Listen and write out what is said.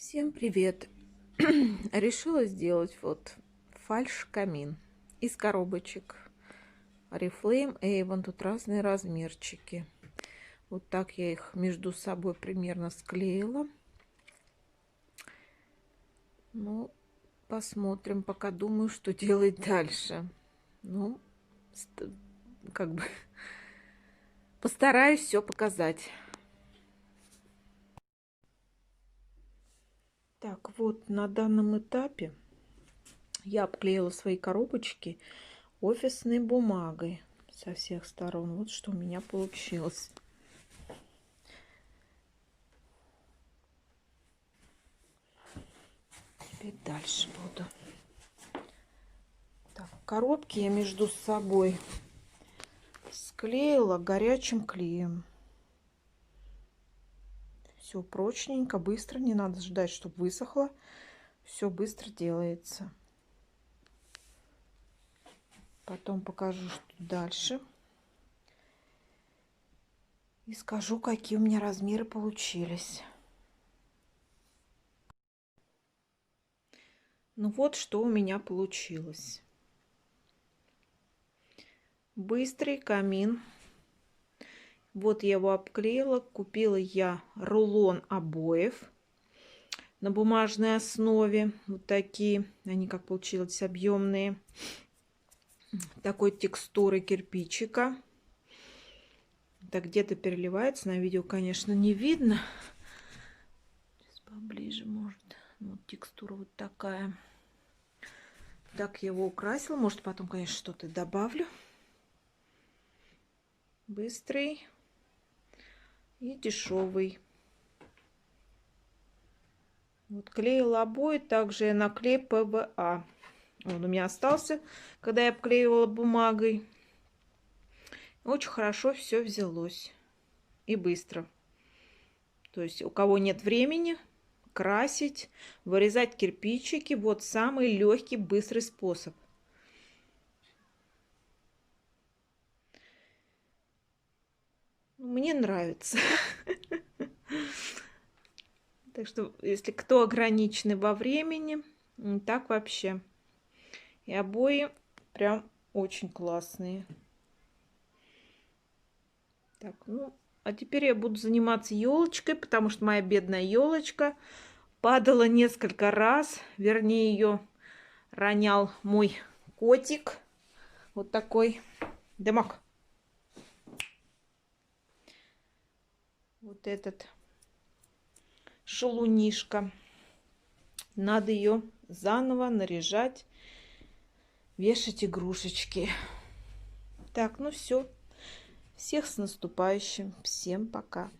Всем привет! Решила сделать вот фальш-камин из коробочек Oriflame Avon. Тут разные размерчики. Вот так я их между собой примерно склеила. Ну, посмотрим, пока думаю, что делать дальше. Ну, как бы постараюсь все показать. Так, вот на данном этапе я обклеила свои коробочки офисной бумагой со всех сторон. Вот что у меня получилось. Теперь дальше буду. Так, коробки я между собой склеила горячим клеем. Все прочненько, быстро, не надо ждать, чтобы высохло. Все быстро делается. Потом покажу, что дальше. И скажу, какие у меня размеры получились. Ну вот, что у меня получилось. Быстрый камин. Вот я его обклеила. Купила я рулон обоев на бумажной основе. Вот такие. Они как получились объемные. Такой текстуры кирпичика. Так где-то переливается. На видео, конечно, не видно. Сейчас поближе, может. Вот текстура вот такая. Так я его украсила. Может, потом, конечно, что-то добавлю. Быстрый и дешевый. Вот клеила обои. Также я наклей ПВА. Он у меня остался, когда я обклеивала бумагой. Очень хорошо все взялось. И быстро. То есть у кого нет времени красить, вырезать кирпичики, вот самый легкий, быстрый способ. Мне нравится. Так что, если кто ограниченный во времени, так вообще. И обои прям очень классные. Так, ну, а теперь я буду заниматься елочкой, потому что моя бедная елочка падала несколько раз. Вернее, ее ронял мой котик. Вот такой. Дымок. Вот этот шалунишка. Надо ее заново наряжать, вешать игрушечки. Так, ну все. Всех с наступающим. Всем пока.